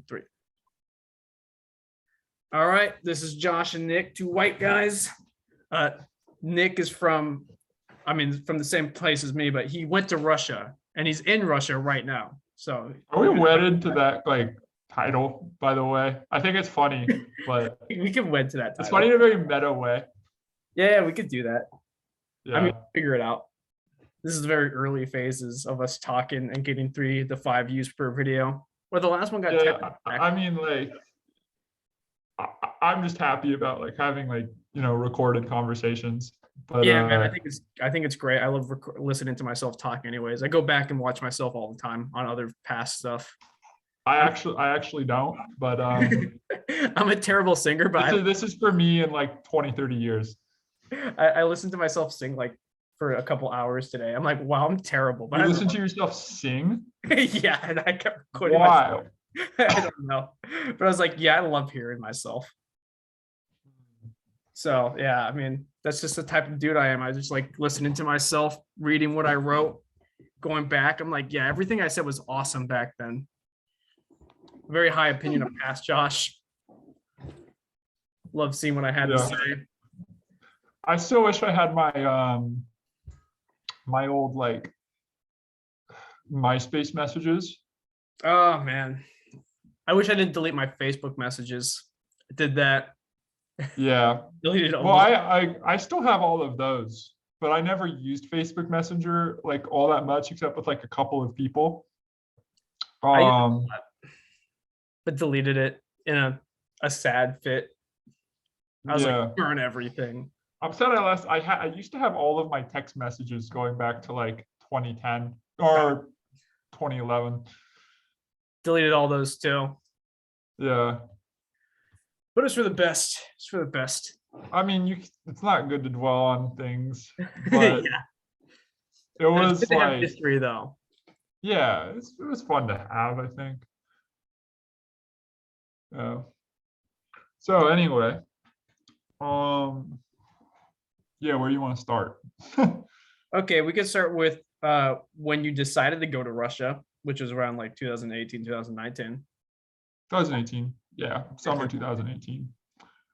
3. All right, this is Josh and Nick, two white guys. Nick is from the same place as me, but he went to Russia and he's in Russia right now. So are we wedded to that like title, by the way? I think it's funny, but we can wed to that title. It's funny in a very meta way. Yeah, we could do that. Yeah. I mean, figure it out. This is the very early phases of us talking and getting 3 to 5 views per video. Well, the last one got 10. I mean, like, I'm just happy about like having like, you know, recorded conversations. But yeah, man, I think it's great. I love listening to myself talk anyways. I go back and watch myself all the time on other past stuff. I actually don't, but I'm a terrible singer, but this is for me in like 20-30 years. I listened to myself sing like for a couple hours today. I'm like, wow, I'm terrible. But you listen to yourself sing? Yeah, and I kept recording myself. I don't know. But I was like, yeah, I love hearing myself. So yeah, I mean, that's just the type of dude I am. I just like listening to myself, reading what I wrote, going back. I'm like, yeah, everything I said was awesome back then. Very high opinion of past Josh. Love seeing what I had to say. I still wish I had my my old like MySpace messages. Oh man, I wish I didn't delete my Facebook messages. I did that. Yeah. Deleted them. Well, I still have all of those, but I never used Facebook Messenger like all that much, except with like a couple of people. But deleted it in a sad fit. I was like, burn everything. I'm sad I used to have all of my text messages going back to like 2010 or 2011. Deleted all those too. Yeah. But it's for the best. It's for the best. I mean, it's not good to dwell on things, but yeah. It was good to like have history though. Yeah, it was fun to have, I think. Yeah. So anyway, yeah, where do you want to start? Okay, we could start with when you decided to go to Russia, which was around like 2018, 2019. 2018. Yeah, summer 2018.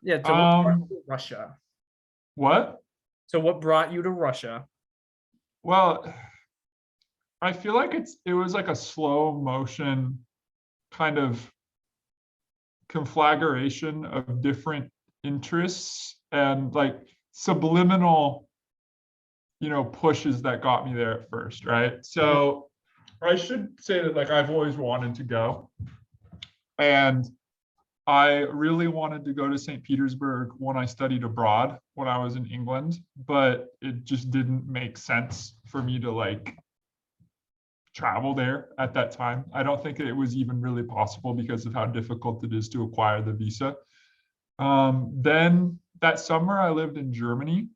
Yeah, so what brought you to Russia? What? So what brought you to Russia? Well, I feel like it was like a slow motion kind of conflagration of different interests and like subliminal, you know, pushes that got me there at first, right? So I should say that like I've always wanted to go, and I really wanted to go to St. Petersburg when I studied abroad when I was in England, but it just didn't make sense for me to like travel there at that time. I don't think it was even really possible because of how difficult it is to acquire the visa. Then that summer I lived in Germany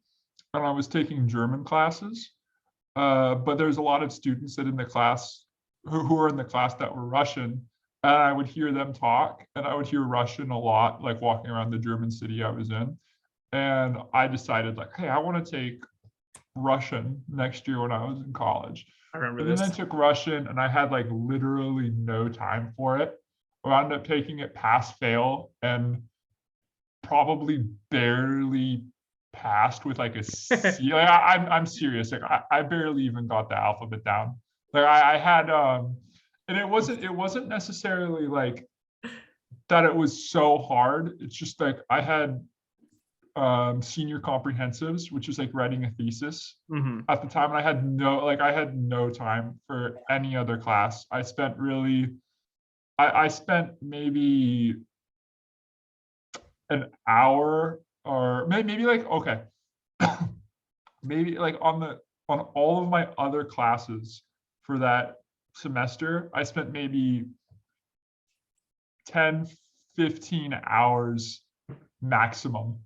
and I was taking German classes, but there's a lot of students that in the class who were in the class that were Russian, and I would hear them talk, and I would hear Russian a lot, like walking around the German city I was in. And I decided like, hey, I want to take Russian next year when I was in college. I remember and then I took Russian and I had like literally no time for it. I wound up taking it pass fail and probably barely passed with like a C. Like, I'm serious. Like I barely even got the alphabet down. Like I had and it wasn't necessarily like that it was so hard. It's just like I had senior comprehensives, which is like writing a thesis at the time, and I had no time for any other class. I spent maybe an hour or maybe like okay maybe like on all of my other classes for that semester, I spent maybe 10-15 hours maximum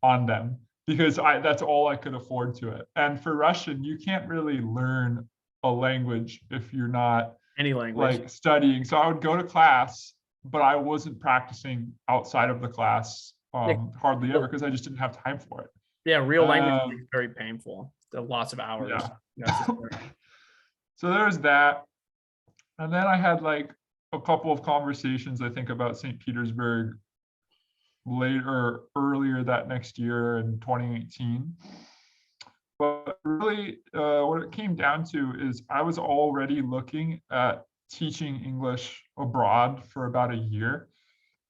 on them because that's all I could afford to it. And for Russian, you can't really learn a language if you're not any language like studying. So I would go to class, but I wasn't practicing outside of the class hardly ever because I just didn't have time for it. Yeah, real language is very painful. Lots of hours. Yeah. So there was that. And then I had like a couple of conversations, I think, about St. Petersburg earlier that next year in 2018. But really, what it came down to is I was already looking at teaching English abroad for about a year,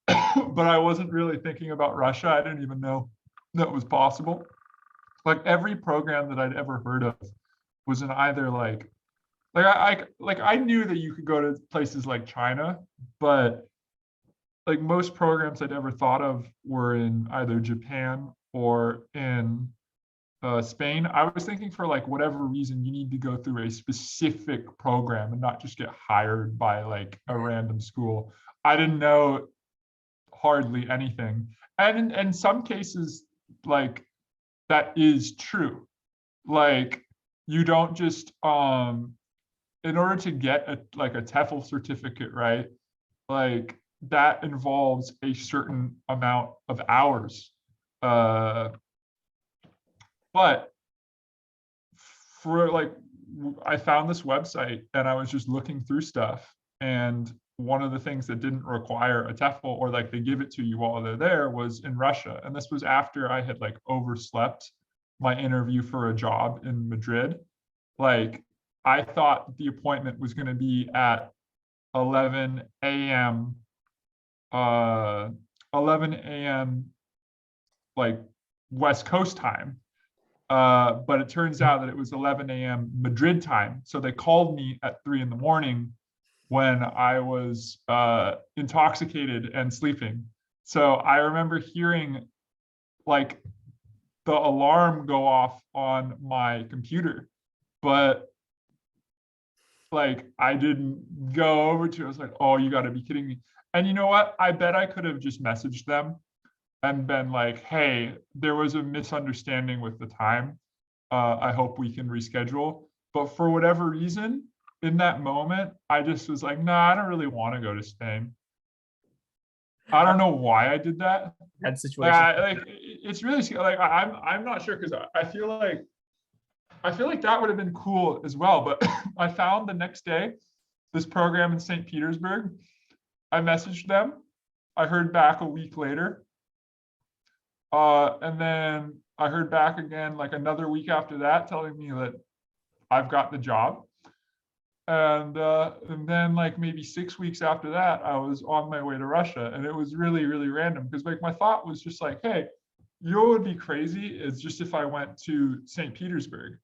but I wasn't really thinking about Russia. I didn't even know that was possible. Like every program that I'd ever heard of was in either I knew that you could go to places like China, but like most programs I'd ever thought of were in either Japan or in Spain. I was thinking for like whatever reason you need to go through a specific program and not just get hired by like a random school. I didn't know hardly anything, and in some cases, like that is true. Like you don't just in order to get a TEFL certificate, right? Like that involves a certain amount of hours. But for like, I found this website and I was just looking through stuff. And one of the things that didn't require a TEFL or like they give it to you while they're there was in Russia. And this was after I had like overslept my interview for a job in Madrid. Like I thought the appointment was going to be at 11 a.m. 11 a.m. like West Coast time. But it turns out that it was 11 a.m. Madrid time. So they called me at 3 in the morning when I was intoxicated and sleeping. So I remember hearing like the alarm go off on my computer, but like I didn't go over to it. I was like, oh, you got to be kidding me. And you know what? I bet I could have just messaged them and been like, hey, there was a misunderstanding with the time. I hope we can reschedule. But for whatever reason, in that moment, I just was like, nah, I don't really want to go to Spain. I don't know why I did that. That situation. It's really like I'm not sure because I feel like that would have been cool as well. But I found the next day this program in St. Petersburg. I messaged them. I heard back a week later. And then I heard back again like another week after that, telling me that I've got the job. And then like maybe 6 weeks after that, I was on my way to Russia. And it was really, really random because like my thought was just like, hey, you know what would be crazy is just if I went to St. Petersburg.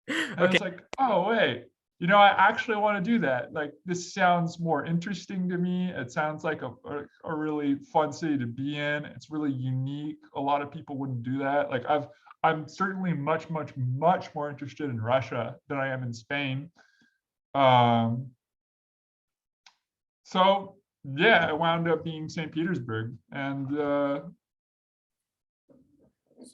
And Okay. it's like, oh, wait, you know, I actually want to do that. Like, this sounds more interesting to me. It sounds like a really fun city to be in. It's really unique. A lot of people wouldn't do that. Like, I'm certainly much, much, much more interested in Russia than I am in Spain. So yeah, it wound up being St. Petersburg, and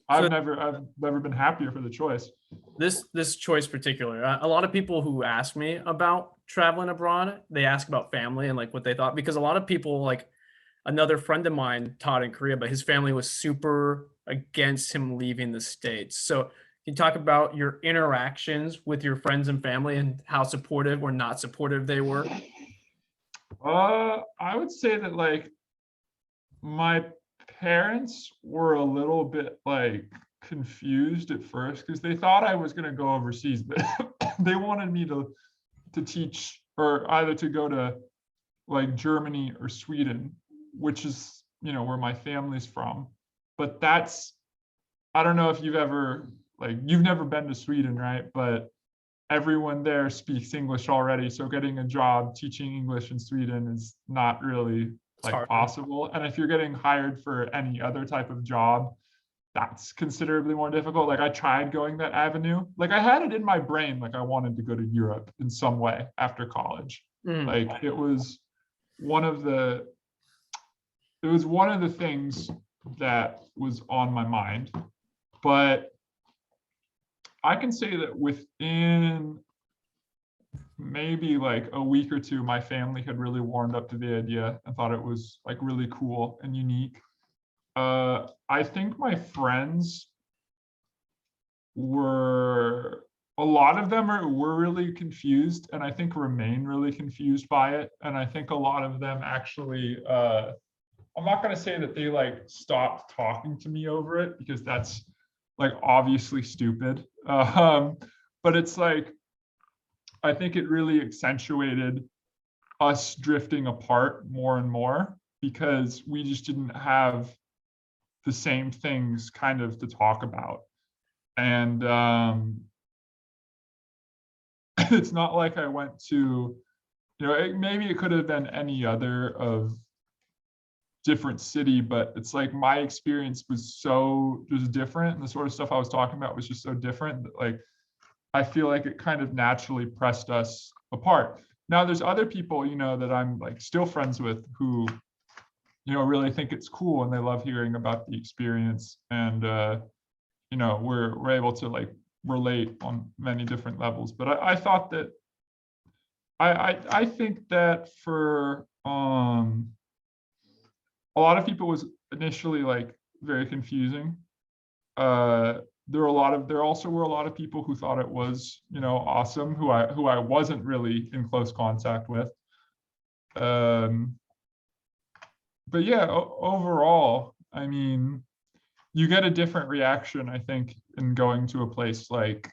I've never been happier for the choice. This choice particular, a lot of people who ask me about traveling abroad, they ask about family and like what they thought, because a lot of people, like another friend of mine taught in Korea, but his family was super against him leaving the States. So can you talk about your interactions with your friends and family and how supportive or not supportive they were? I would say that like my parents were a little bit like confused at first because they thought I was going to go overseas, but they wanted me to teach or either to go to like Germany or Sweden, which is, you know, where my family's from. But that's, I don't know if you've never been to Sweden, right? But everyone there speaks English already. So getting a job teaching English in Sweden is not really like possible. And if you're getting hired for any other type of job, that's considerably more difficult. Like I tried going that avenue. Like I had it in my brain, like I wanted to go to Europe in some way after college. Like it was one of the things that was on my mind. But I can say that within maybe like a week or two, my family had really warmed up to the idea and thought it was like really cool and unique. I think my friends were a lot of them were really confused, and I think remain really confused by it. And I think a lot of them actually, I'm not going to say that they like stopped talking to me over it, because that's like obviously stupid. But it's like, I think it really accentuated us drifting apart more and more, because we just didn't have the same things kind of to talk about. And it's not like I went to, maybe it could have been any other of different city, but it's like my experience was so just different, and the sort of stuff I was talking about was just so different that like I feel like it kind of naturally pressed us apart. Now there's other people, that I'm like still friends with, who really think it's cool and they love hearing about the experience, and we're able to like relate on many different levels. But I thought that I think that for a lot of people was initially like very confusing. There also were a lot of people who thought it was, awesome, who I wasn't really in close contact with. But yeah, overall, I mean, you get a different reaction, I think, in going to a place like,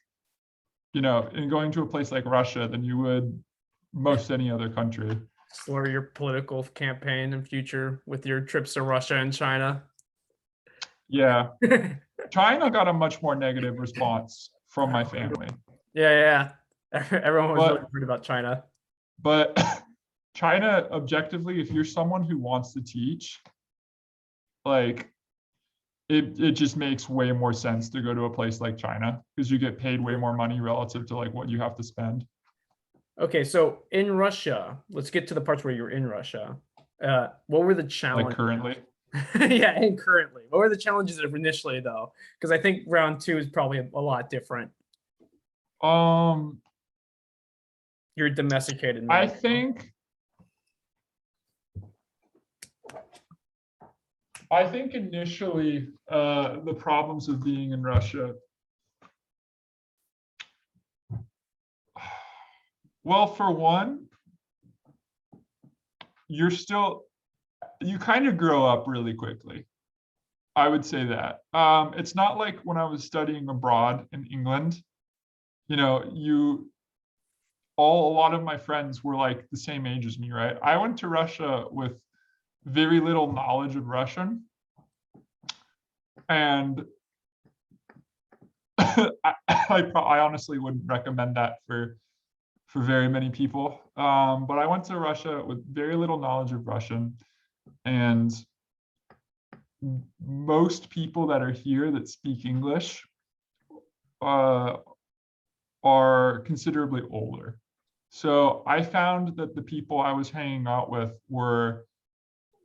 Russia than you would most any other country. Slur your political campaign in future with your trips to Russia and China. Yeah. China got a much more negative response from my family. Yeah. Everyone was really worried about China. But China, objectively, if you're someone who wants to teach, like it just makes way more sense to go to a place like China, because you get paid way more money relative to like what you have to spend. Okay, so in Russia, let's get to the parts where you're in Russia. What were the challenges? Like currently? Yeah, and currently. What were the challenges initially, though? Because I think round 2 is probably a lot different. You're domesticated now. I think initially the problems of being in Russia. Well, for one, you kind of grow up really quickly. I would say that. It's not like when I was studying abroad in England, a lot of my friends were like the same age as me, right? I went to Russia with very little knowledge of Russian. And I honestly wouldn't recommend that for very many people. But I went to Russia with very little knowledge of Russian, and most people that are here that speak English are considerably older. So I found that the people I was hanging out with were,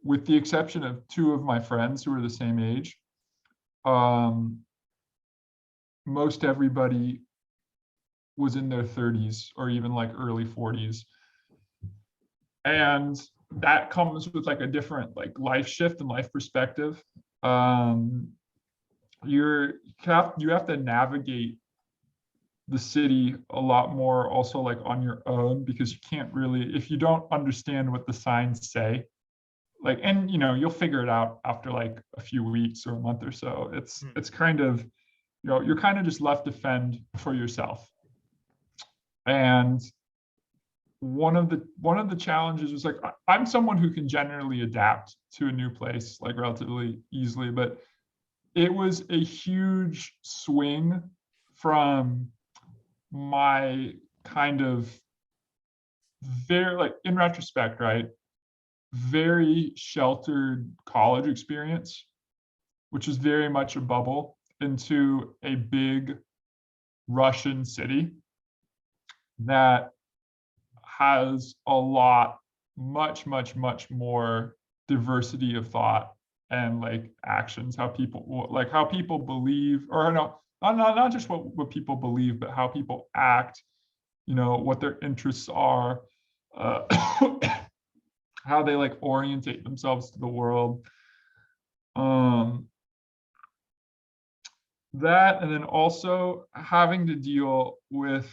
with the exception of 2 of my friends who were the same age, most everybody was in their 30s or even like early 40s. And that comes with like a different like life shift and life perspective. You have to navigate the city a lot more also like on your own, because you can't really, if you don't understand what the signs say, like, and you'll figure it out after like a few weeks or a month or so. It's kind of, you're kind of just left to fend for yourself. And one of the challenges was like, I'm someone who can generally adapt to a new place like relatively easily, but it was a huge swing from my kind of very, like, in retrospect, right, very sheltered college experience, which is very much a bubble, into a big Russian city that has a lot, much more diversity of thought and like actions, how people believe, or no, not just what people believe, but how people act, what their interests are, how they like orientate themselves to the world. that, and then also having to deal with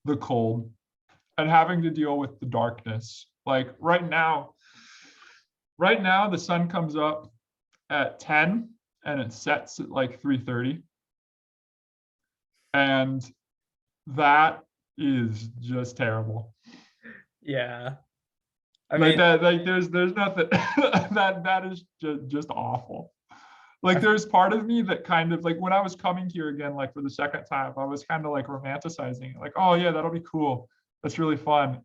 the cold and having to deal with the darkness. Like right now the sun comes up at 10 and it sets at like 3:30. And that is just terrible. Yeah. I Like mean, that, like there's nothing that is just awful. Like there's part of me that kind of like when I was coming here again, like for the second time, I was kind of like romanticizing it, like, oh yeah, that'll be cool. That's really fun.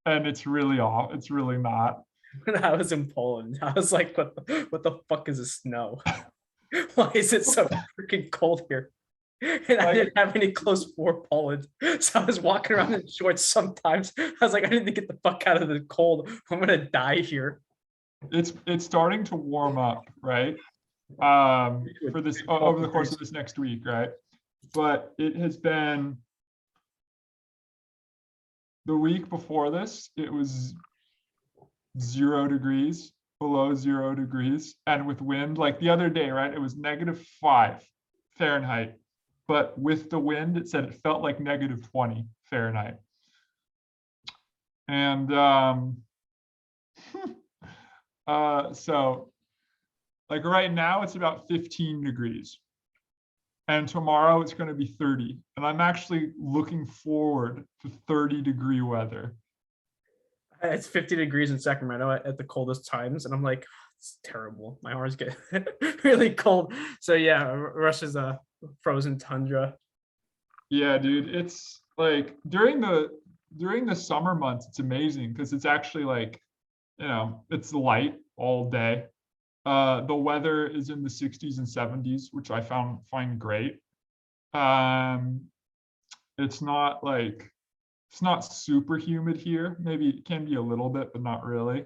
And it's really off. It's really not. when I was in Poland, I was like, what the fuck is this snow? Why is it so freaking cold here? And I Like didn't have any clothes for Poland. So I was walking around in shorts sometimes. I was like, I need to get the fuck out of the cold. I'm gonna die here. it's starting to warm up, right? For this over the course of this next week, right? But it has been the week before this, it was 0 degrees, below 0 degrees, and with wind. Like the other day, right? It was -5 Fahrenheit, but with the wind, it said it felt like -20 Fahrenheit. And so like right now, it's about 15 degrees. And tomorrow it's going to be 30. And I'm actually looking forward to 30-degree weather. It's 50 degrees in Sacramento at the coldest times, and I'm like, it's terrible. My arms get really cold. So yeah, Russia's a frozen tundra. Yeah, dude, it's like during the summer months, it's amazing because it's actually like, it's light all day. The weather is in the 60s and 70s, which I find great. Um, it's not like it's not super humid here. Maybe it can be a little bit, but not really.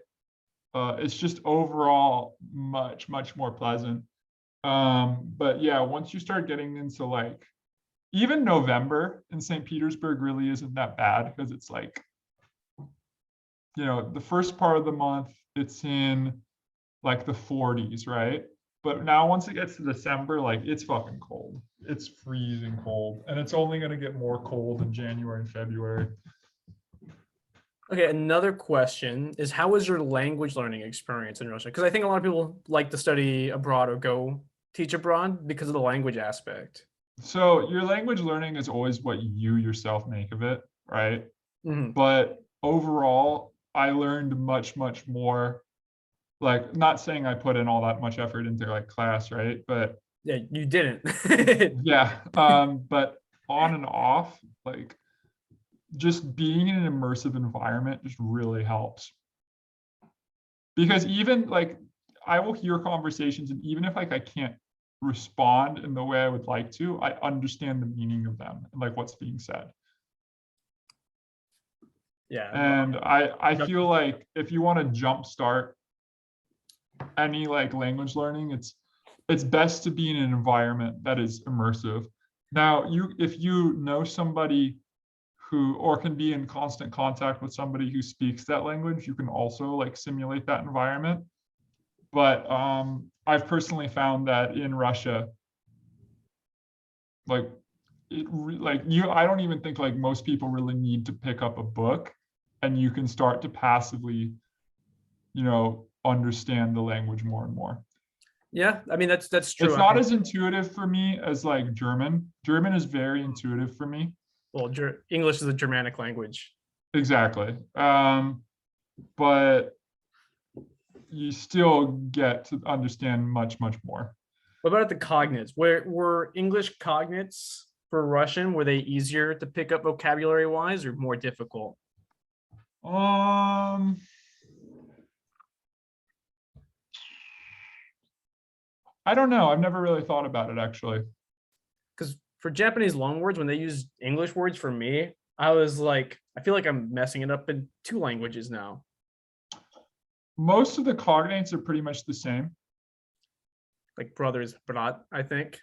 It's just overall much more pleasant. But yeah, once you start getting into like even November in St. Petersburg really isn't that bad because it's like, the first part of the month it's in like the 40s, right? But now once it gets to December, like it's fucking cold. It's freezing cold. And it's only going to get more cold in January and February. Okay, another question is, how was your language learning experience in Russia? Because I think a lot of people like to study abroad or go teach abroad because of the language aspect. So your language learning is always what you yourself make of it, right? Mhm. But overall, I learned much more. Like, not saying I put in all that much effort into like class, right? But Yeah, you didn't. yeah, but on and off, like just being in an immersive environment just really helps. Because even like I will hear conversations, and even if like I can't respond in the way I would like to, I understand the meaning of them and like what's being said. Yeah. And I feel like if you want to jumpstart any like language learning, it's best to be in an environment that is immersive. Now, if you know somebody who or can be in constant contact with somebody who speaks that language, you can also like simulate that environment. But I've personally found that in Russia, like I don't even think like most people really need to pick up a book, and you can start to passively, understand the language more and more. Yeah, I mean that's true. It's not as intuitive for me as like German. German is very intuitive for me. Well, English is a Germanic language. Exactly. But you still get to understand much more. What about the cognates? Were English cognates for Russian, were they easier to pick up vocabulary wise or more difficult? Um, I don't know. I've never really thought about it actually. Because for Japanese loanwords, when they use English words for me, I was like, I feel like I'm messing it up in two languages now. Most of the cognates are pretty much the same. Like brothers, brat, I think.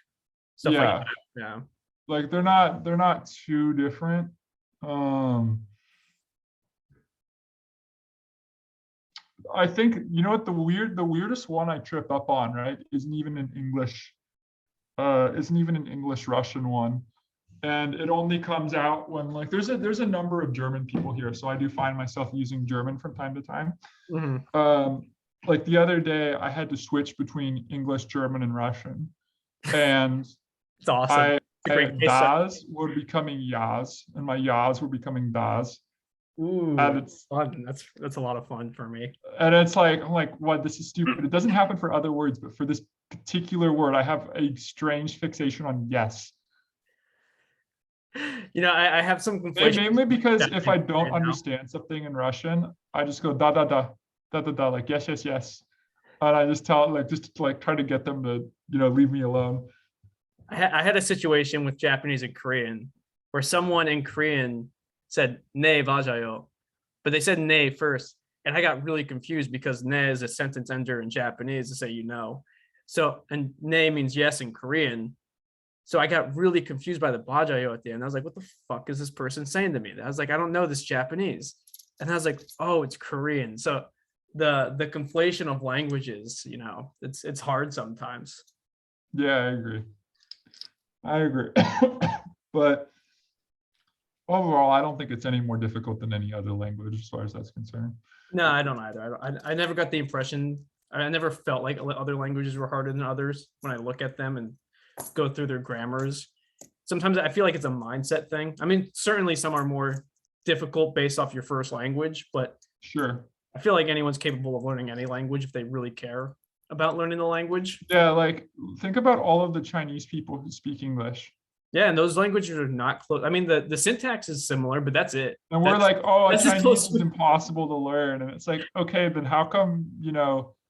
Stuff like Yeah. that. Yeah. Like they're not too different. Um, I think you know what the weirdest one I trip up on, right, isn't even in English. isn't even an English Russian one. And it only comes out when like there's a number of German people here. So I do find myself using German from time to time. Mhm. Like the other day I had to switch between English, German, and Russian. And It's awesome. I, It's a great case study. das were becoming yas, and my yas were becoming das. Ooh, And that's fun. That's a lot of fun for me. it's like, I'm like, what? This is stupid. It doesn't happen for other words, but for this particular word, I have a strange fixation on yes. I have some conflation. Mainly because if I don't right now. understand something in Russian, I just go da da da da da da, like yes yes yes, and I just tell like just to, like try to get them to leave me alone. I had a situation with Japanese and Korean where someone in Korean said "ne vajayo," but they said "ne" first, and I got really confused because "ne" is a sentence ender in Japanese to say So and "ne" means yes in Korean. So I got really confused by the bajayo at the end. I was like, "What the fuck is this person saying to me?" I was like, "I don't know this Japanese," and I was like, "Oh, it's Korean." So the conflation of languages, it's hard sometimes. Yeah, I agree. But overall, I don't think it's any more difficult than any other language as far as that's concerned. No, I don't either. I never got the impression. I never felt like other languages were harder than others when I look at them and go through their grammars. Sometimes I feel like it's a mindset thing. I mean, certainly some are more difficult based off your first language, but Sure. I feel like anyone's capable of learning any language if they really care about learning the language. Yeah, like think about all of the Chinese people who speak English. Yeah, and those languages are not close. I mean, the syntax is similar, but that's it. And we're like, oh, that's as Chinese close is impossible to learn. And it's like, okay, then how come,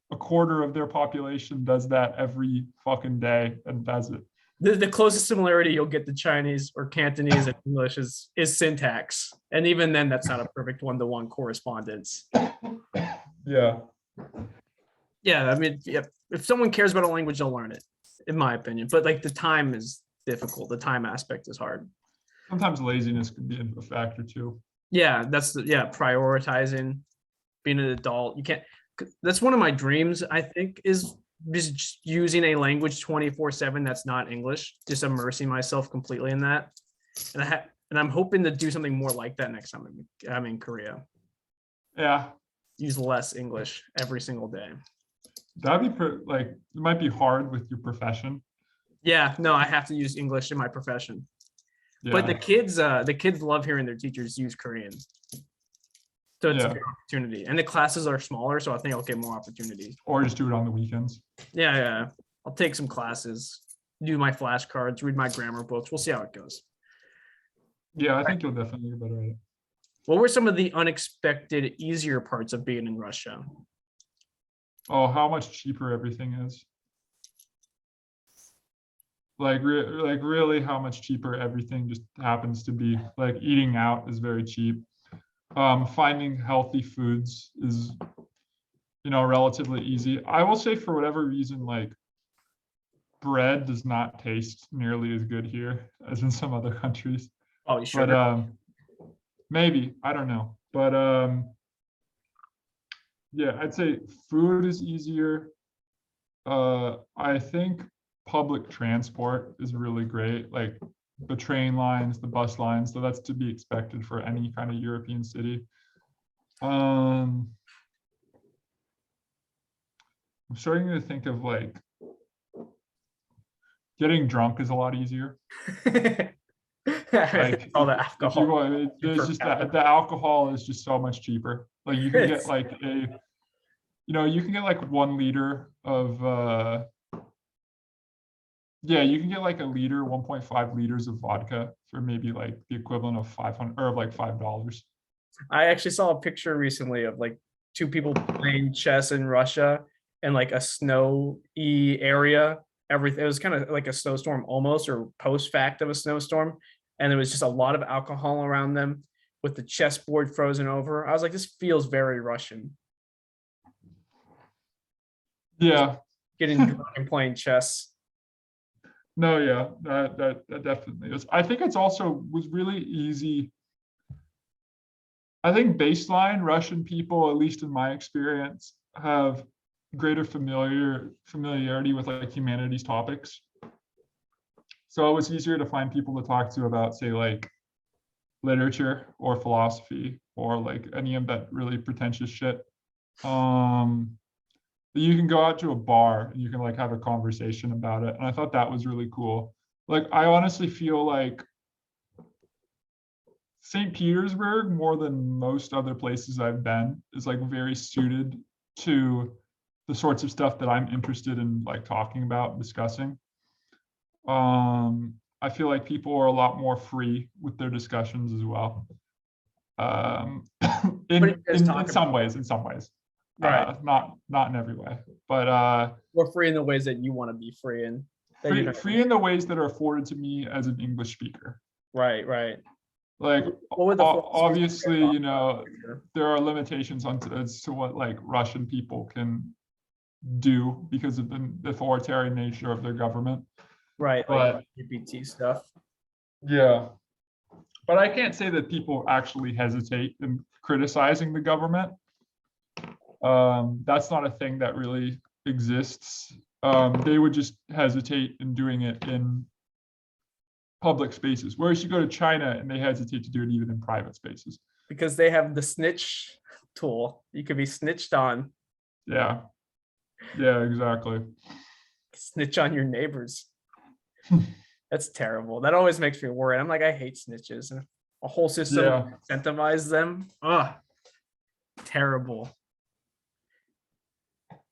a quarter of their population does that every fucking day and does it? The closest similarity you'll get to Chinese or Cantonese and English is syntax. And even then, that's not a perfect one-to-one correspondence. Yeah. Yeah, I mean, yeah, if someone cares about a language, they'll learn it, in my opinion. But like the time is difficult. The time aspect is hard. Sometimes laziness could be a factor too. Yeah, prioritizing, being an adult. You can't. That's one of my dreams, I think, is just using a language 24/7 that's not English, just immersing myself completely in that. And I'm hoping to do something more like that next time I'm in Korea. Yeah. Use less English every single day. That'd be like, it might be hard with your profession. Yeah, no, I have to use English in my profession. Yeah. But the kids love hearing their teachers use Korean. So it's a good opportunity. And the classes are smaller, so I think I'll get more opportunities. Or just do it on the weekends. Yeah. I'll take some classes, do my flashcards, read my grammar books. We'll see how it goes. Yeah, I think you'll definitely get better at it. What were some of the unexpected, easier parts of being in Russia? Oh, how much cheaper everything is. Like really how much cheaper everything just happens to be. Like eating out is very cheap. Finding healthy foods is, relatively easy. I will say for whatever reason, like bread does not taste nearly as good here as in some other countries. Oh, sure. But maybe, I don't know. But yeah, I'd say food is easier. I think public transport is really great, like the train lines, the bus lines. So that's to be expected for any kind of European city. I'm starting to think of like getting drunk is a lot easier. Like all the alcohol. There's just that the alcohol is just so much cheaper. Like you can get like you can get like 1 liter of you can get like a liter, 1.5 liters of vodka for maybe like the equivalent of 500 or like $5. I actually saw a picture recently of like 2 people playing chess in Russia and like a snowy area. Everything, it was kind of like a snowstorm almost, or post fact of a snowstorm. And there was just a lot of alcohol around them with the chessboard frozen over. I was like, this feels very Russian. Yeah. Getting drunk and playing chess. No, yeah, that definitely is. I think it's also was really easy. I think baseline Russian people, at least in my experience, have greater familiarity with like humanities topics. So it was easier to find people to talk to about, say, like literature or philosophy or like any of that really pretentious shit. You can go out to a bar and you can like have a conversation about it. And I thought that was really cool. Like, I honestly feel like St. Petersburg, more than most other places I've been, is like very suited to the sorts of stuff that I'm interested in like talking about, discussing. I feel like people are a lot more free with their discussions as well. What do you guys talk In some about? ways, in some ways. Right. Not in every way. But We're free in the ways that you want to be free in. That you free in the ways that are afforded to me as an English speaker. Right, right. Like, What were the philosophies obviously, you guys you know, talked about? there are limitations on as to what like Russian people can do because of the authoritarian nature of their government. Right, But like GPT stuff. yeah, but I can't say that people actually hesitate in criticizing the government. That's not a thing that really exists. They would just hesitate in doing it in public spaces, whereas you go to China and they hesitate to do it even in private spaces. Because they have the snitch tool. You could be snitched on. Yeah, yeah, exactly. Snitch on your neighbors. That's terrible. That always makes me worried. I'm like, I hate snitches. And a whole system Yeah. incentivize them. Ugh, terrible.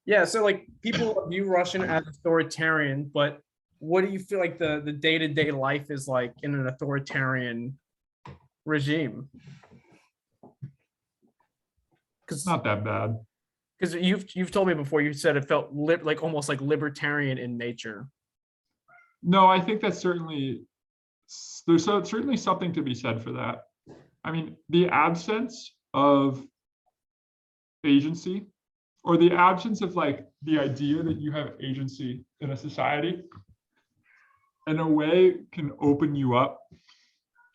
Yeah, so like people view Russian as authoritarian, but what do you feel like the day-to-day life is like in an authoritarian regime? It's not that bad. Because you've told me before, you said it felt like almost like libertarian in nature. No, I think that's there's certainly something to be said for that. I mean, the absence of agency, or the absence of like the idea that you have agency in a society, in a way can open you up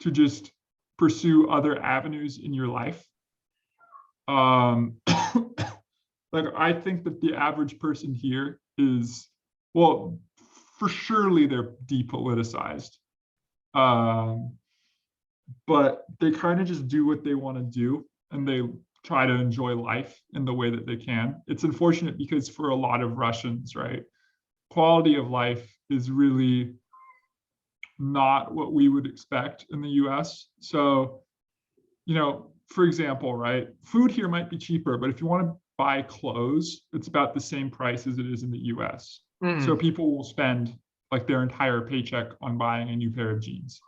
to just pursue other avenues in your life. Like, I think that the average person here is, well, for surely they're depoliticized. But they kind of just do what they want to do and they try to enjoy life in the way that they can. It's unfortunate because for a lot of Russians, right, quality of life is really not what we would expect in the US. So, you know, for example, right, food here might be cheaper, but if you want to buy clothes, it's about the same price as it is in the US. So people will spend like their entire paycheck on buying a new pair of jeans.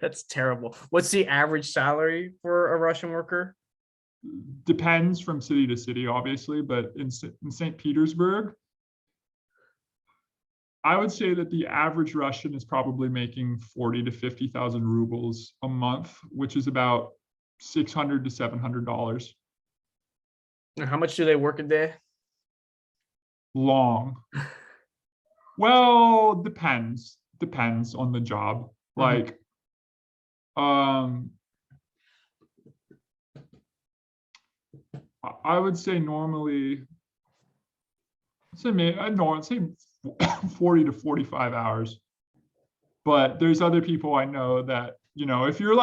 That's terrible. What's the average salary for a Russian worker? Depends from city to city, obviously, but in St. Petersburg, I would say that the average Russian is probably making 40 to 50,000 rubles a month, which is about $600 to $700. How much do they work a day? Long. Well, depends on the job. Like, I would say normally, I'd say 40 to 45 hours. But there's other people I know that, you know, if you're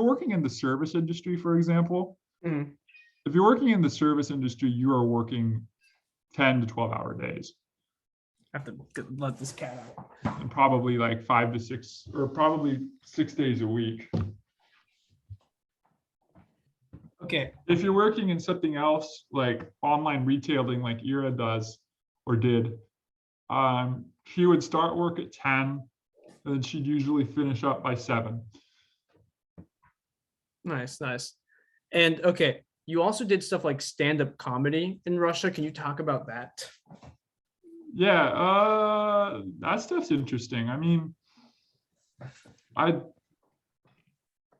working in the service industry, for example, if you're working in the service industry, you are working 10 to 12-hour days. I have to let this cat out. And probably like 5 to 6, or probably 6 days a week. Okay. If you're working in something else like online retailing, like Ira does or did, she would start work at 10, and then she'd usually finish up by 7. Nice, nice. And okay, you also did stuff like stand-up comedy in Russia. Can you talk about that? Yeah, that stuff's interesting. I mean,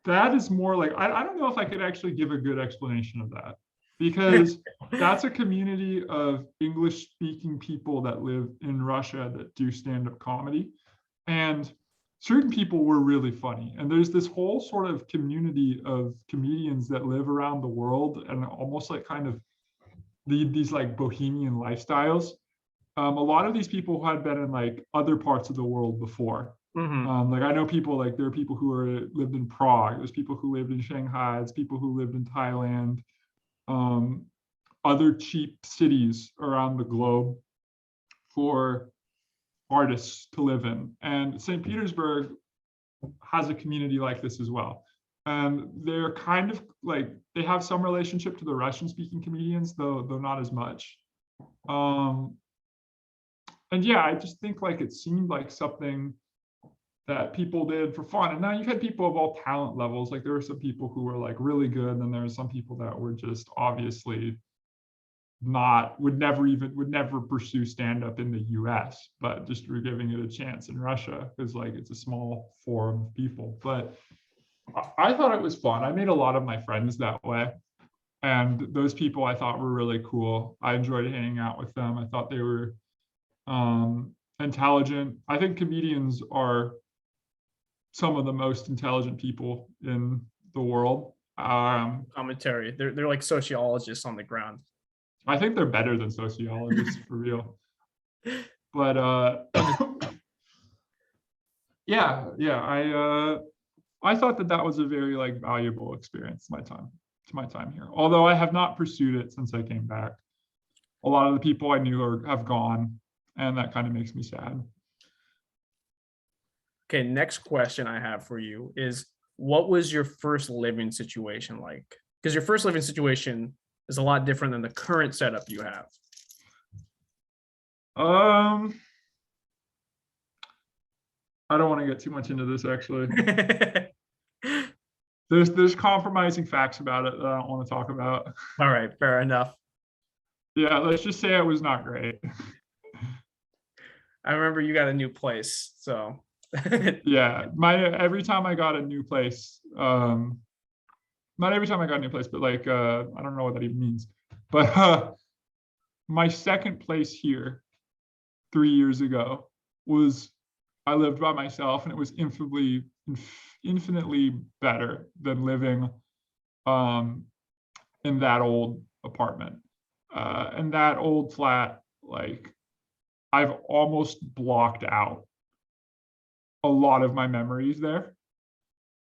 that is more like, I don't know if I could actually give a good explanation of that, because that's a community of English speaking people that live in Russia that do stand-up comedy, and certain people were really funny. And there's this whole sort of community of comedians that live around the world and almost like kind of lead these like bohemian lifestyles. A lot of these people had been in like other parts of the world before. Like I know people, like there are people who lived in Prague, there's people who lived in Shanghai, there's people who lived in Thailand, other cheap cities around the globe for artists to live in. And St. Petersburg has a community like this as well. And they're kind of like, they have some relationship to the Russian speaking comedians, though not as much. And yeah, I just think like it seemed like something that people did for fun. And now you've had people of all talent levels. Like there were some people who were like really good, and then there were some people that were just obviously would never pursue stand-up in the US, but just were giving it a chance in Russia because like it's a small forum of people. But I thought it was fun. I made a lot of my friends that way. And those people I thought were really cool. I enjoyed hanging out with them. I thought they were intelligent. I think comedians are some of the most intelligent people in the world. Commentary. They're like sociologists on the ground. I think they're better than sociologists for real. But yeah, I thought that was a very like valuable experience to my time here. Although I have not pursued it since I came back. A lot of the people I knew have gone, and that kind of makes me sad. Okay, next question I have for you is, what was your first living situation like? Because your first living situation is a lot different than the current setup you have. I don't want to get too much into this actually. There's compromising facts about it that I don't want to talk about. All right, fair enough. Yeah, let's just say it was not great. I remember you got a new place, so yeah, every time I got a new place, not every time I got a new place, but like I don't know what that even means. But my second place here 3 years ago was, I lived by myself, and it was infinitely better than living in that old apartment. And that old flat, like I've almost blocked out a lot of my memories there.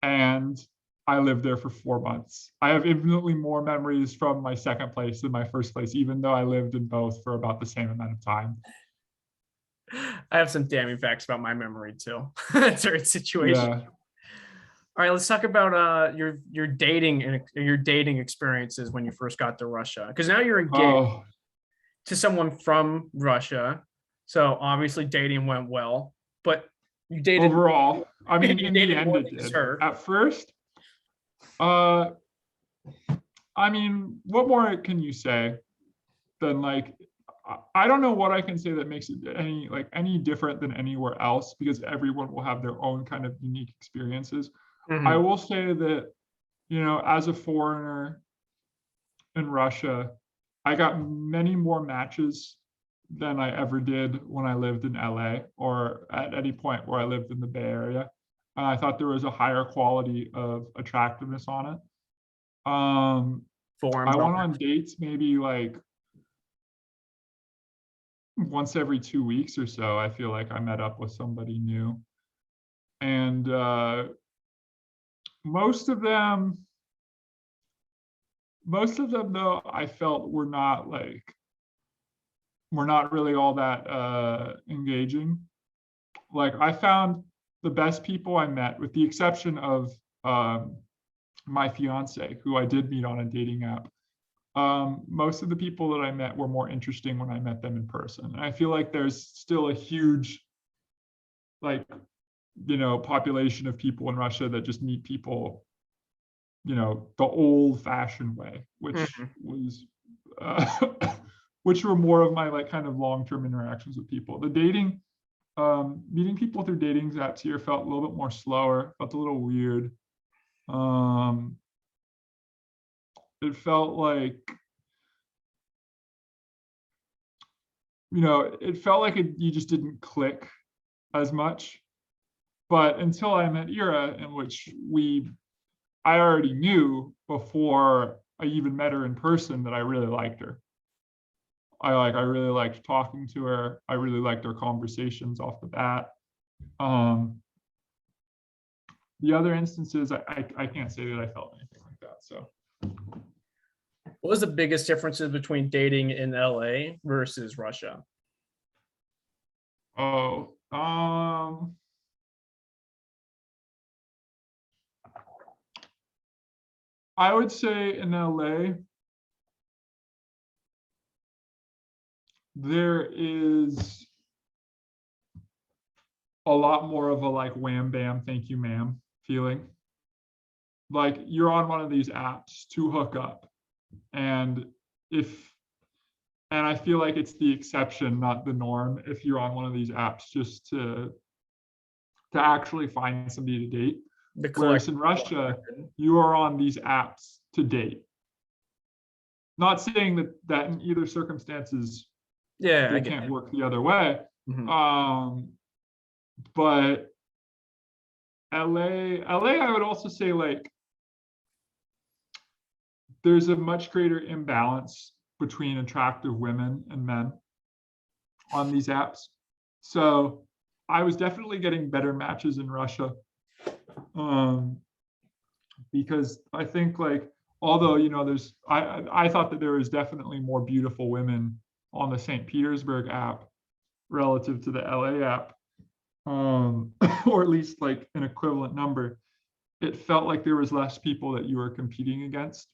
And I lived there for 4 months. I have infinitely more memories from my second place than my first place, even though I lived in both for about the same amount of time. I have some damning facts about my memory too. Certain situations. Yeah. All right, let's talk about your dating and your dating experiences when you first got to Russia. Because now you're engaged to someone from Russia, so obviously dating went well. But you dated overall. I mean, in the end, it did. At first, I mean, what more can you say than like, I don't know what I can say that makes it any different than anywhere else, because everyone will have their own kind of unique experiences. I will say that, you know, as a foreigner in Russia, I got many more matches than I ever did when I lived in LA or at any point where I lived in the Bay Area. I thought there was a higher quality of attractiveness on it. I went on dates maybe like once every 2 weeks or so. I feel like I met up with somebody new. And most of them though, I felt were not really all that engaging. Like I found the best people I met, with the exception of my fiance, who I did meet on a dating app. Most of the people that I met were more interesting when I met them in person. And I feel like there's still a huge, like, you know, population of people in Russia that just meet people, you know, the old-fashioned way, which was which were more of my like kind of long-term interactions with people. The dating, meeting people through dating apps here felt a little bit more slower, felt a little weird. It felt like, you know, you just didn't click as much. But until I met Ira, in which I already knew before I even met her in person that I really liked her. I really liked talking to her. I really liked our conversations off the bat. The other instances, I can't say that I felt anything like that. So What was the biggest differences between dating in LA versus Russia? oh, I would say in LA, there is a lot more of a like wham bam, thank you, ma'am feeling. Like you're on one of these apps to hook up. And if and I feel like it's the exception, not the norm, if you're on one of these apps just to actually find somebody to date. The Whereas collective in Russia, you are on these apps to date. Not saying that in either circumstances yeah, I they get can't it. work the other way. Mhm. But LA, I would also say like there's a much greater imbalance between attractive women and men on these apps. So I was definitely getting better matches in Russia. Because I think like although there's I thought that there was definitely more beautiful women on the St. Petersburg app relative to the LA app, or at least like an equivalent number. It felt like there was less people that you were competing against.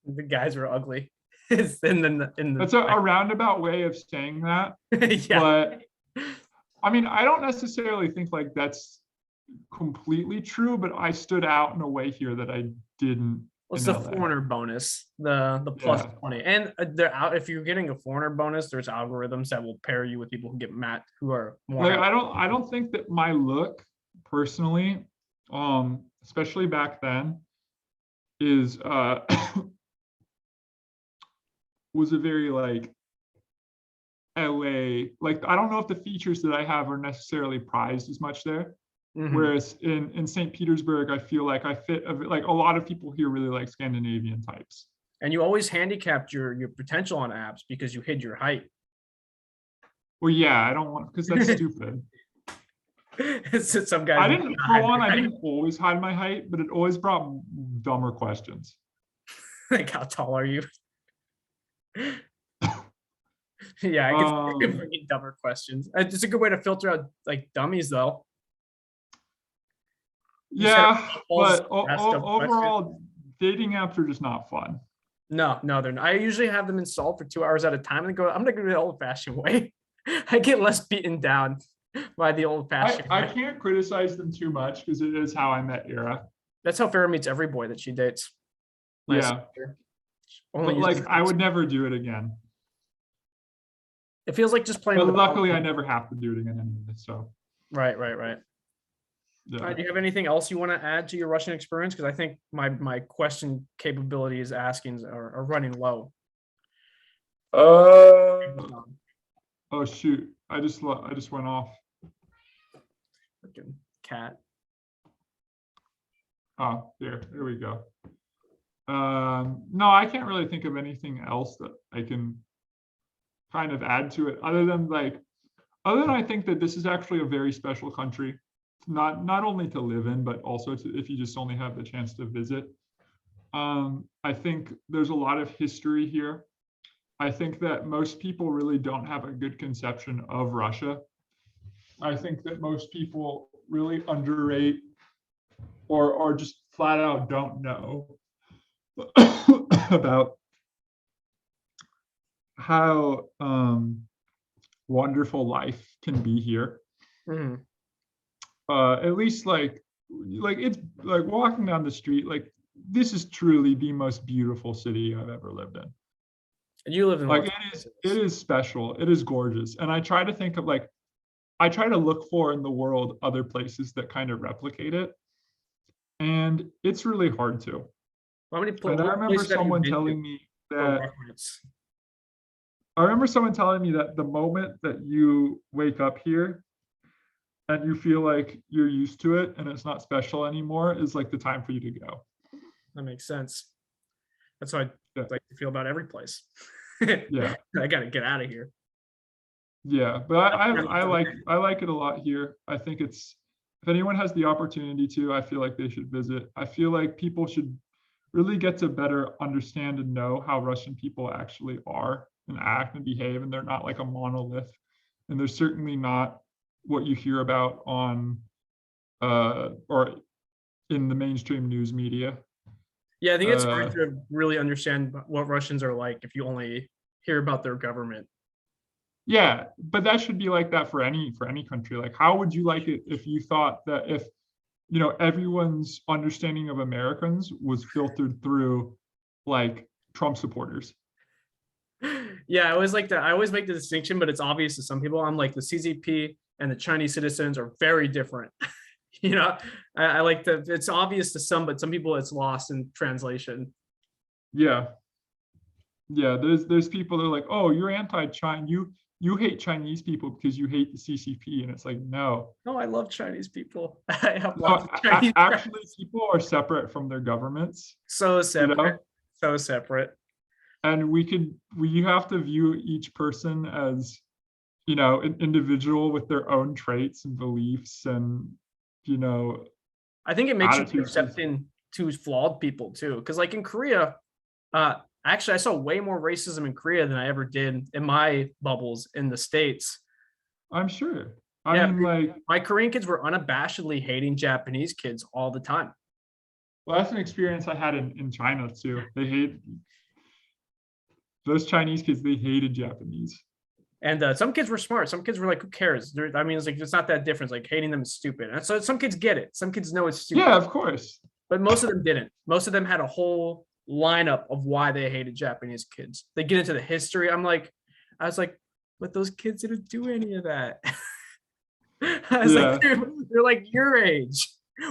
The guys were ugly. It's in the That's a roundabout way of saying that, yeah. but I mean, I don't necessarily think like that's completely true, but I stood out in a way here that I didn't What's in the LA. foreigner bonus? The plus Yeah. 20. And they're out if you're getting a foreigner bonus, there's algorithms that will pair you with people who get who are more Like I don't think that my look personally, especially back then, is was a very like LA, like I don't know if the features that I have are necessarily prized as much there. Mhm. Whereas in St. Petersburg, I feel like I fit like a lot of people here really like Scandinavian types. And you always handicapped your potential on apps because you hid your height. Well, yeah, I don't want because that's stupid. Some guys I do didn't, not for hide one, their I height. didn't always hide my height, but it always brought dumber questions. Like, how tall are you? Yeah, I guess Um, bringing dumber questions. It's a good way to filter out like dummies, though. You set yeah, up but ask dumb questions. overall, dating apps are just not fun. No, they're not. I usually have them installed for 2 hours at a time and go, I'm gonna go the old-fashioned way. I get less beaten down by the old-fashioned I way. can't criticize them too much because it is how I met Era. That's how Farrah meets every boy that she dates. My Yeah, sister. Only but like uses I would never do it again. it feels like just playing But with a luckily, I phone. never have to do it again anyway. So Right. All yeah. right, do you have anything else you want to add to your Russian experience? Because I think my question capabilities askings are running low. Oh shoot! I just went off. Freaking cat. Oh, here we go. No, I can't really think of anything else that I can kind of add to it other than I think that this is actually a very special country, not only to live in, but also if you just only have the chance to visit. I think there's a lot of history here. I think that most people really don't have a good conception of Russia. I think that most people really underrate or just flat out don't know about how wonderful life can be here. Mhm. At least like it's like walking down the street, like this is truly the most beautiful city I've ever lived in. And you live in Like Los it Angeles. is special. It is gorgeous. And I try to think of like I try to look for in the world other places that kind of replicate it. And it's really hard to. How many And I what remember places have you someone been to telling me for that reference? the moment that you wake up here and you feel like you're used to it and it's not special anymore is like the time for you to go. That makes sense. That's how I Yeah. like to feel about every place. Yeah. I gotta get out of here. Yeah, but I like it a lot here. I think it's if anyone has the opportunity to, I feel like they should visit. I feel like people should really get to better understand and know how Russian people actually are and act and behave, and they're not like a monolith. And they're certainly not what you hear about on or in the mainstream news media. Yeah, I think it's hard Uh, to really understand what Russians are like if you only hear about their government. Yeah, but that should be like that for any country. Like, how would you like it if you thought that if everyone's understanding of Americans was filtered through like Trump supporters? Yeah, I always like that. I always make the distinction, but it's obvious to some people. I'm like the CZP and the Chinese citizens are very different. You know, I like the. It's obvious to some, but some people it's lost in translation. Yeah, yeah. There's people that are like, oh, you're anti-China. You hate Chinese people because you hate the CCP, and it's like, no, No, I love Chinese people. I have no. lots of Chinese friends. Actually, people are separate from their governments. So You separate, know, so separate. and we have to view each person as an individual with their own traits and beliefs and you know I think it makes you be attitudes. accepting to flawed people too. Because like in Korea, uh, actually, I saw way more racism in Korea than I ever did in my bubbles in the States. I'm sure. I Yeah, mean, like, my Korean kids were unabashedly hating Japanese kids all the time. well, that's an experience I had in China too. They hate those Chinese kids. They hated Japanese. And some kids were smart. Some kids were like, "Who cares?" I mean, it's like it's not that different. Like hating them is stupid. And so some kids get it. Some kids know it's stupid. Yeah, of course. But most of them didn't. Most of them had a whole lineup of why they hated Japanese kids. They get into the history. I was like, but those kids didn't do any of that. I was Yeah, like, they're like your age.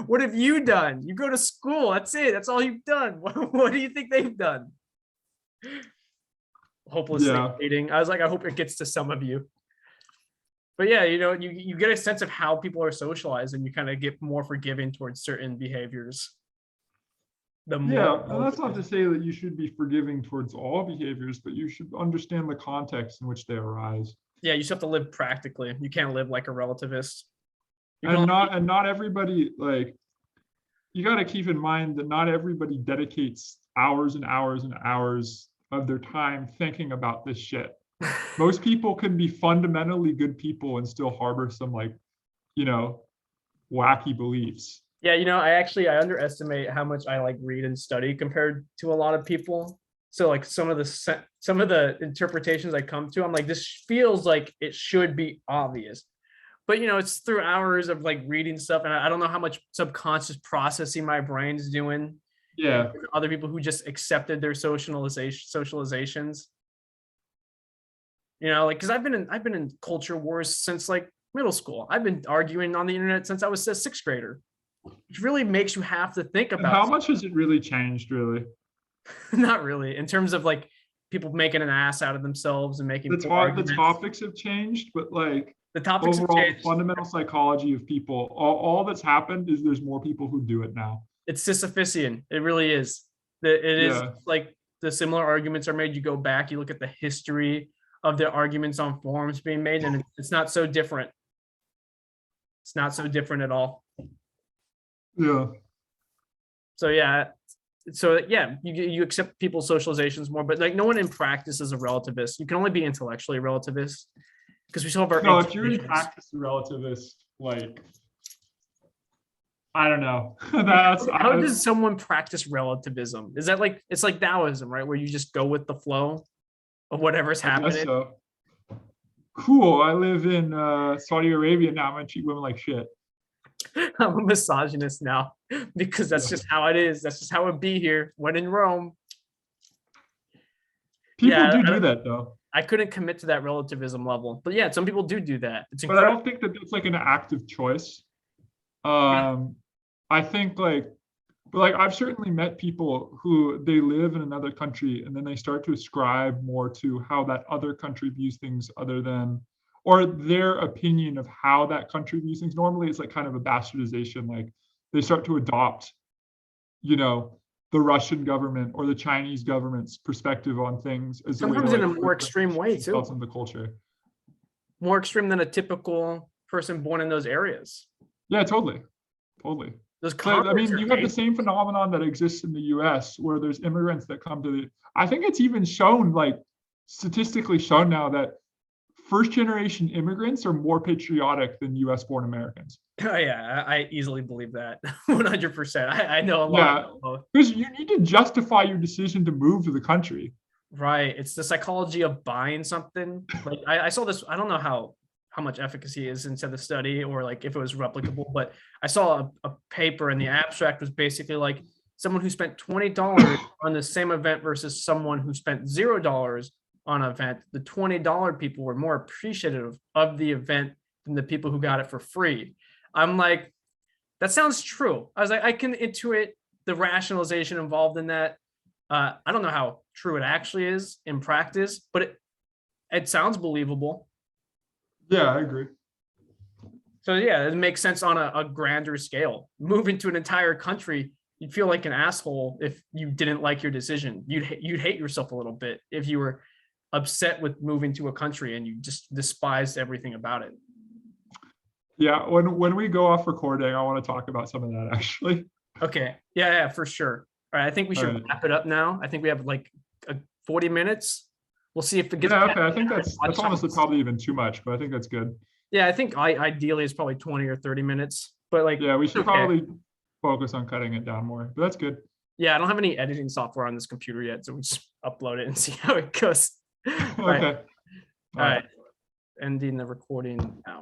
What have you done? You go to school. That's it. That's all you've done. What do you think they've done? Hopelessly yeah, hating. I was like, I hope it gets to some of you. But yeah, you get a sense of how people are socialized and you kind of get more forgiving towards certain behaviors. The yeah. more And that's not to say that you should be forgiving towards all behaviors, but you should understand the context in which they arise. yeah, you just have to live practically. You can't live like a relativist. You can And only not everybody, like, you got to keep in mind that not everybody dedicates hours and hours and hours of their time thinking about this shit. Most people can be fundamentally good people and still harbor some like, you know, wacky beliefs. yeah, I underestimate how much I like read and study compared to a lot of people. So like some of the interpretations I come to, I'm like, this feels like it should be obvious. But it's through hours of like reading stuff, and I don't know how much subconscious processing my brain's doing. Yeah. Other people who just accepted their socializations. Like because I've been in culture wars since like middle school. I've been arguing on the internet since I was a sixth grader, which really makes you have to think And about how much has it really changed, really? not really in terms of like people making an ass out of themselves and making poor The arguments. topics have changed, but like The topics have overall, the changed. fundamental psychology of people, all that's happened is there's more people who do it now. It's Sisyphusian. It really is. It is Yeah. like the similar arguments are made. You go back, you look at the history of the arguments on forums being made, and it's not so different. It's not so different at all. Yeah. So yeah, you accept people's socializations more, but like no one in practice is a relativist. You can only be intellectually a relativist because we still have our No, if you're in institutions. practice a relativist, like, I don't know. That's How does someone practice relativism? Is that like it's like Taoism, right? Where you just go with the flow of whatever's I guess happening. so. Cool. I live in Saudi Arabia now. I'm gonna treat women like shit. I'm a misogynist now because that's just how it is. That's just how it be here. When in Rome. People Yeah, do that though. I couldn't commit to that relativism level, but yeah, some people do that. It's But I incredible. don't think that that's like an active choice. Yeah. I think like I've certainly met people who they live in another country and then they start to ascribe more to how that other country views things other than or their opinion of how that country views things. Normally it's like kind of a bastardization, like they start to adopt, you know, the Russian government or the Chinese government's perspective on things as a way to, Sometimes in a like, more extreme way push themselves too. into the culture. More extreme than a typical person born in those areas. Yeah, totally. Totally. Those So, I convicts mean, are you have the paid- same phenomenon that exists in the US where there's immigrants that come to the, I think it's even shown, like statistically shown now, that first generation immigrants are more patriotic than US born Americans. Oh yeah, I easily believe that. 100%. I know a lot Yeah, about both. because you need to justify your decision to move to the country. Right. It's the psychology of buying something. Like I saw this, I don't know how much efficacy is into the study or like if it was replicable, but I saw a paper and the abstract was basically like someone who spent $20 on the same event versus someone who spent $0 on an event. The $20 people were more appreciative of the event than the people who got it for free. I'm like, that sounds true. I was like, I can intuit the rationalization involved in that. I don't know how true it actually is in practice, but it sounds believable. Yeah, I agree. So yeah, it makes sense on a grander scale. Moving to an entire country, you'd feel like an asshole if you didn't like your decision. You'd hate yourself a little bit if you were upset with moving to a country and you just despised everything about it. Yeah, when we go off recording, I want to talk about some of that actually. Okay. Yeah, for sure. All right. I think we should All right. wrap it up now. I think we have like 40 minutes. We'll see if it gets. Yeah, okay. I think that's Watch honestly some- probably even too much, but I think that's good. Yeah, I think ideally it's probably 20 or 30 minutes, but like, Yeah, we should okay. probably focus on cutting it down more, but that's good. Yeah, I don't have any editing software on this computer yet, so we just upload it and see how it goes. All right. Okay. All right. Ending the recording now.